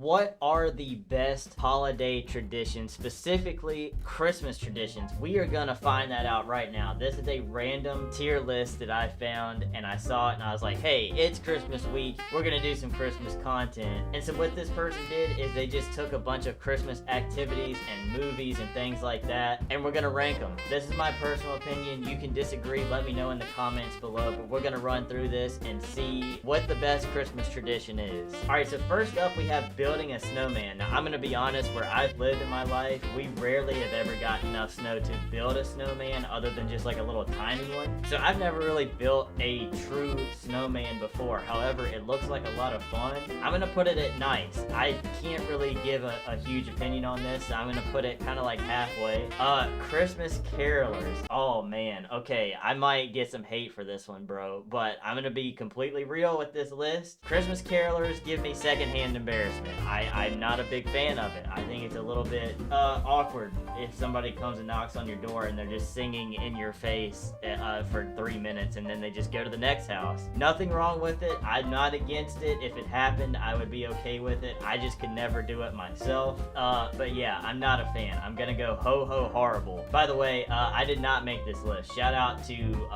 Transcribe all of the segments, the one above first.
What are the best holiday traditions, specifically Christmas traditions? We are gonna find that out right now. This is a random tier list that I found and I saw it and I was like, hey, it's Christmas week. We're gonna do some Christmas content. And so what this person did is they just took a bunch of Christmas activities and movies and things like that, and we're gonna rank them. This is my personal opinion. You can disagree, let me know in the comments below, but we're gonna run through this and see what the best Christmas tradition is. All right, so first up we have building a snowman. Now I'm gonna be honest, where I've lived in my life, we rarely have ever gotten enough snow to build a snowman other than just like a little tiny one. So I've never really built a true snowman before. However, it looks like a lot of fun. I'm gonna put it at nice. I can't really give a huge opinion on this, so I'm gonna put it kind of like halfway. Christmas carolers. Oh man, okay, I might get some hate for this one, bro, but I'm gonna be completely real with this list. Christmas carolers give me secondhand embarrassment. I'm not a big fan of it. I think it's a little bit awkward if somebody comes and knocks on your door and they're just singing in your face for 3 minutes and then they just go to the next house. Nothing wrong with it. I'm not against it. If it happened, I would be okay with it. I just could never do it myself. But yeah, I'm not a fan. I'm gonna go ho ho horrible. By the way, I did not make this list. Shout out to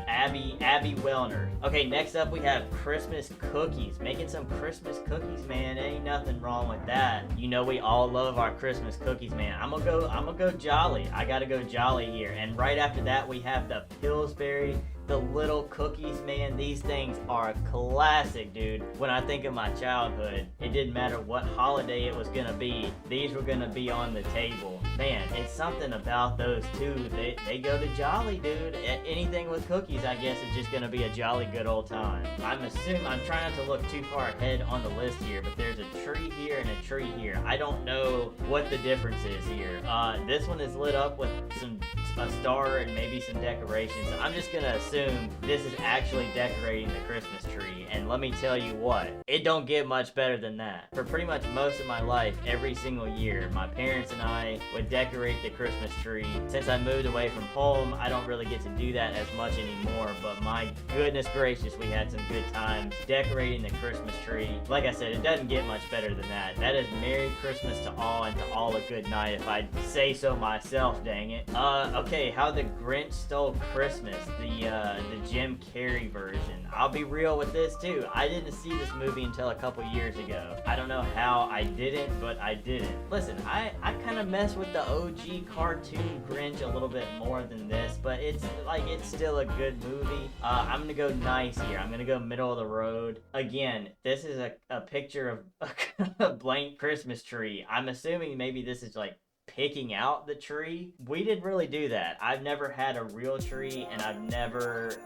Abby Wellner. Okay, next up we have Christmas cookies. Making some Christmas cookies, man. Ain't nothing wrong with that. You know we all love our Christmas cookies, man. I'm gonna go jolly. I gotta go jolly here. And right after that we have the Pillsbury, the little cookies, man. These things are a classic, dude. When I think of my childhood, it didn't matter what holiday it was gonna be, these were gonna be on the table. Man, it's something about those two. They go to jolly, dude. Anything with cookies, I guess, is just gonna be a jolly good old time. I'm trying not to look too far ahead on the list here, but there's a tree here and a tree here. I don't know what the difference is here. This one is lit up with a star and maybe some decorations. I'm just gonna assume this is actually decorating the Christmas tree, and let me tell you what, it don't get much better than that. For pretty much most of my life, every single year, my parents and I would decorate the Christmas tree. Since I moved away from home, I don't really get to do that as much anymore, but my goodness gracious, we had some good times decorating the Christmas tree. Like I said, it doesn't get much better than that. That is Merry Christmas to all, and to all a good night, if I say so myself, dang it. Okay, How the Grinch Stole Christmas, the Jim Carrey version. I'll be real with this too. I didn't see this movie until a couple years ago. I don't know how I didn't, but I didn't. Listen, I kind of mess with the OG cartoon Grinch a little bit more than this, but it's still a good movie. I'm gonna go nice here. I'm gonna go middle of the road. Again, this is a picture of a blank Christmas tree. I'm assuming maybe this is like picking out the tree. We didn't really do that. I've never had a real tree, and I've never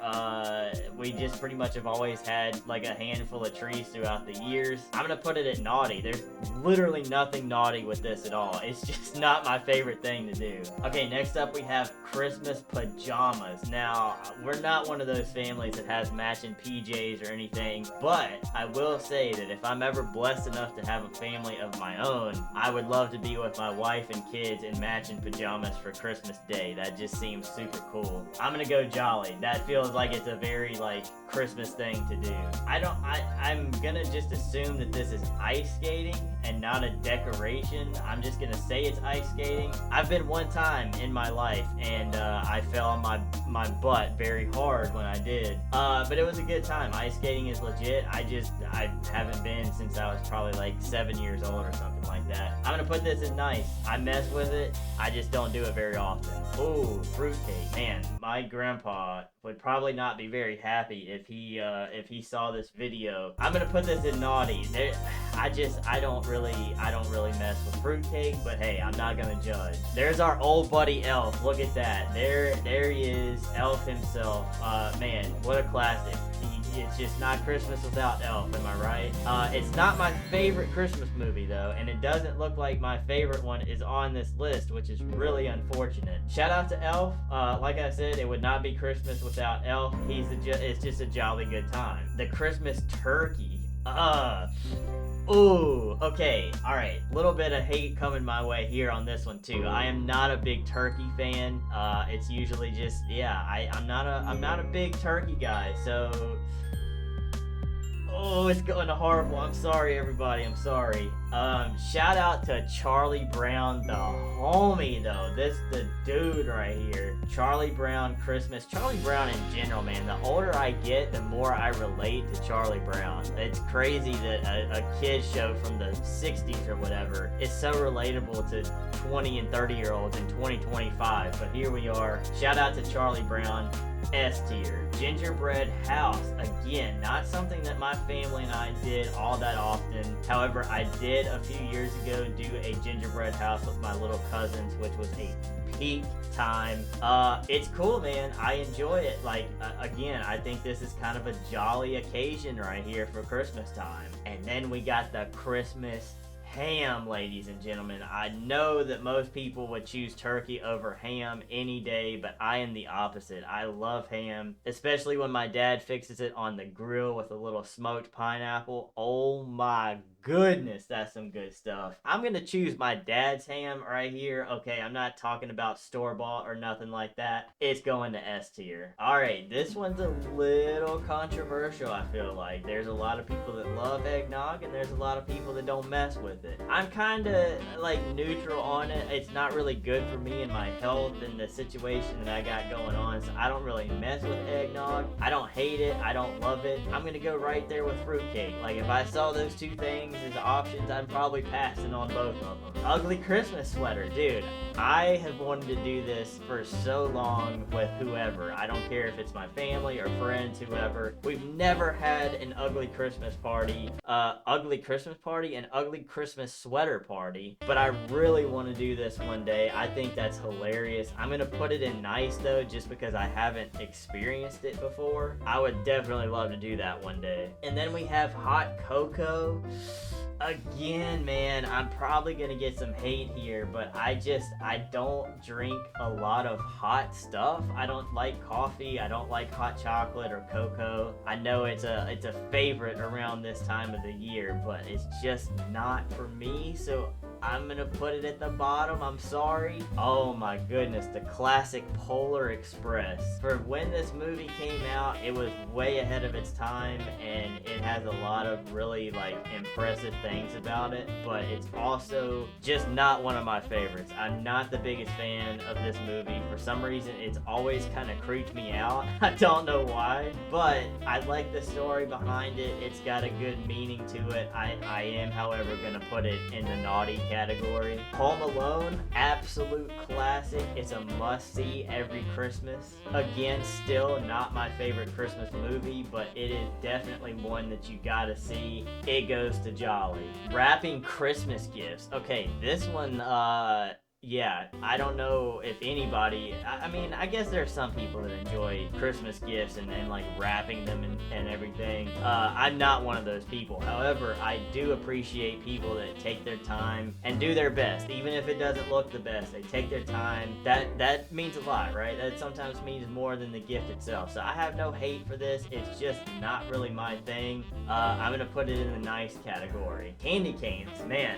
we just pretty much have always had like a handful of trees throughout the years. I'm gonna put it at naughty. There's literally nothing naughty with this at all. It's just not my favorite thing to do. Okay, next up we have Christmas pajamas. Now, we're not one of those families that has matching PJs or anything, but I will say that if I'm ever blessed enough to have a family of my own, I would love to be with my wife and kids in matching pajamas for Christmas Day. That just seems super cool. I'm gonna go jolly. That feels like it's a very like Christmas thing to do. I'm gonna just assume that this is ice skating and not a decoration. I'm just gonna say it's ice skating. I've been one time in my life and I fell on my butt very hard when I did. But it was a good time. Ice skating is legit. I haven't been since I was probably like 7 years old or something like that. I'm gonna put this in nice. I mess with it. I just don't do it very often. Ooh, fruitcake. Man, my grandpa would probably not be very happy if he saw this video. I'm gonna put this in naughty. I don't really mess with fruitcake, but hey, I'm not gonna judge. There's our old buddy Elf. Look at that. There he is, Elf himself. Man, what a classic. It's just not Christmas without Elf, am I right? It's not my favorite Christmas movie though, and it doesn't look like my favorite one is on this list, which is really unfortunate. Shout out to Elf. Like I said, it would not be Christmas without Elf. It's just a jolly good time. The Christmas turkey. Ooh, okay, alright. Little bit of hate coming my way here on this one too. I am not a big turkey fan. It's usually just, yeah, I'm not a big turkey guy, so Oh, it's going horrible. I'm sorry, everybody. I'm sorry. Shout out to Charlie Brown, the homie, though. This the dude right here. Charlie Brown Christmas. Charlie Brown in general, man. The older I get, the more I relate to Charlie Brown. It's crazy that a kid show from the 60s or whatever is so relatable to 20 and 30-year-olds in 2025. But here we are. Shout out to Charlie Brown. S tier. Gingerbread house. Again, not something that my family and I did all that often. However, I did a few years ago do a gingerbread house with my little cousins, which was a peak time. It's cool, man. I enjoy it. Like, again, I think this is kind of a jolly occasion right here for Christmas time. And then we got the Christmas ham, ladies and gentlemen. I know that most people would choose turkey over ham any day, but I am the opposite. I love ham, especially when my dad fixes it on the grill with a little smoked pineapple. Oh my goodness, that's some good stuff. I'm gonna choose my dad's ham right here. Okay, I'm not talking about store-bought or nothing like that. It's going to S tier. Alright, this one's a little controversial, I feel like. There's a lot of people that love eggnog, and there's a lot of people that don't mess with it. I'm kind of like neutral on it. It's not really good for me and my health and the situation that I got going on, so I don't really mess with eggnog. I don't hate it. I don't love it. I'm gonna go right there with fruitcake. Like, if I saw those two things as options, I'm probably passing on both of them. Ugly Christmas sweater. Dude, I have wanted to do this for so long with whoever. I don't care if it's my family or friends, whoever. We've never had an ugly Christmas party, and ugly Christmas sweater party, but I really want to do this one day. I think that's hilarious. I'm gonna put it in nice though, just because I haven't experienced it before. I would definitely love to do that one day. And then we have hot cocoa. Again, man, I'm probably gonna get some hate here, but I don't drink a lot of hot stuff. I don't like coffee. I don't like hot chocolate or cocoa. I know it's a favorite around this time of the year, but it's just not for me. So I'm gonna put it at the bottom. I'm sorry. Oh my goodness, the classic Polar Express. For when this movie came out, it was way ahead of its time, and it has a lot of really like impressive things about it, but it's also just not one of my favorites. I'm not the biggest fan of this movie. For some reason, it's always kind of creeped me out. I don't know why, but I like the story behind it. It's got a good meaning to it. I am, however, gonna put it in the naughty category. Home Alone, absolute classic. It's a must-see every Christmas. Again, still not my favorite Christmas movie, but it is definitely one that you gotta see. It goes to Jolly. Wrapping Christmas gifts. Okay, this one, yeah, I don't know if anybody, I mean, I guess there are some people that enjoy Christmas gifts and like wrapping them and everything. I'm not one of those people. However, I do appreciate people that take their time and do their best, even if it doesn't look the best. They take their time. That means a lot, right? That sometimes means more than the gift itself. So I have no hate for this. It's just not really my thing. I'm gonna put it in the nice category. Candy canes, man.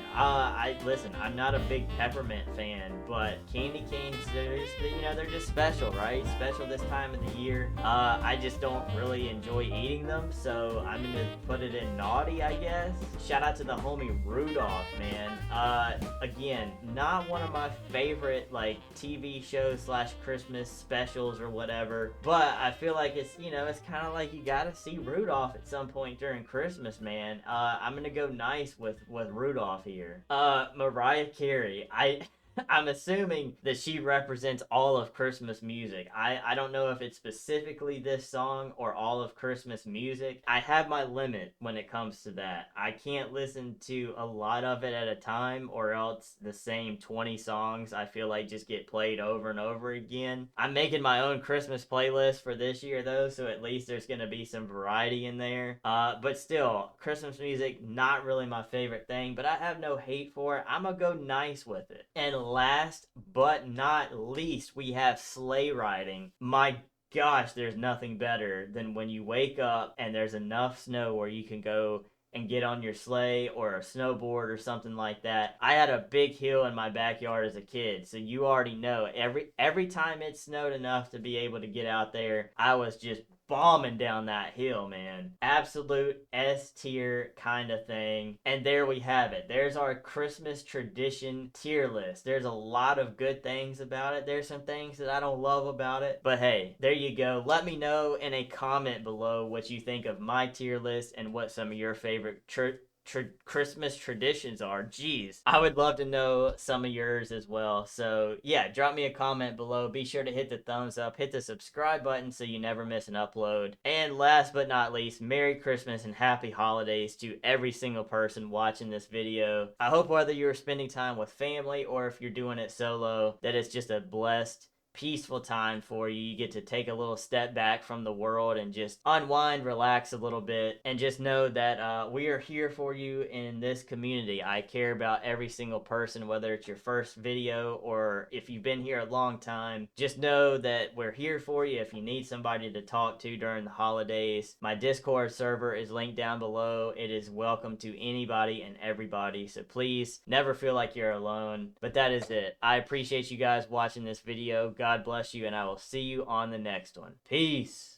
Listen, I'm not a big peppermint fan, but candy canes, they're just special, right? Special this time of the year. I just don't really enjoy eating them, so I'm gonna put it in naughty, I guess. Shout out to the homie Rudolph, man. Again, not one of my favorite like TV shows / Christmas specials or whatever, but I feel like it's kind of like you gotta see Rudolph at some point during Christmas, man. I'm gonna go nice with Rudolph here. Mariah Carey, I'm assuming that she represents all of Christmas music. I don't know if it's specifically this song or all of Christmas music. I have my limit when it comes to that. I can't listen to a lot of it at a time, or else the same 20 songs I feel like just get played over and over again. I'm making my own Christmas playlist for this year though, so at least there's gonna be some variety in there. But still, Christmas music, not really my favorite thing, but I have no hate for it. I'm gonna go nice with it. And last but not least, we have sleigh riding. My gosh, there's nothing better than when you wake up and there's enough snow where you can go and get on your sleigh or a snowboard or something like that. I had a big hill in my backyard as a kid, so you already know every time it snowed enough to be able to get out there, I was just bombing down that hill, man. Absolute S tier kind of thing. And there we have it. There's our Christmas tradition tier list. There's a lot of good things about it. There's some things that I don't love about it. But hey, there you go. Let me know in a comment below what you think of my tier list and what some of your favorite Christmas traditions are. Jeez, I would love to know some of yours as well. So yeah, drop me a comment below. Be sure to hit the thumbs up, hit the subscribe button so you never miss an upload. And last but not least, Merry Christmas and Happy Holidays to every single person watching this video. I hope whether you're spending time with family or if you're doing it solo, that it's just a blessed, peaceful time for you. You get to take a little step back from the world and just unwind, relax a little bit, and just know that we are here for you in this community. I care about every single person, whether it's your first video or if you've been here a long time. Just know that we're here for you if you need somebody to talk to during the holidays. My Discord server is linked down below. It is welcome to anybody and everybody, so please never feel like you're alone. But that is it. I appreciate you guys watching this video. God bless you, and I will see you on the next one. Peace.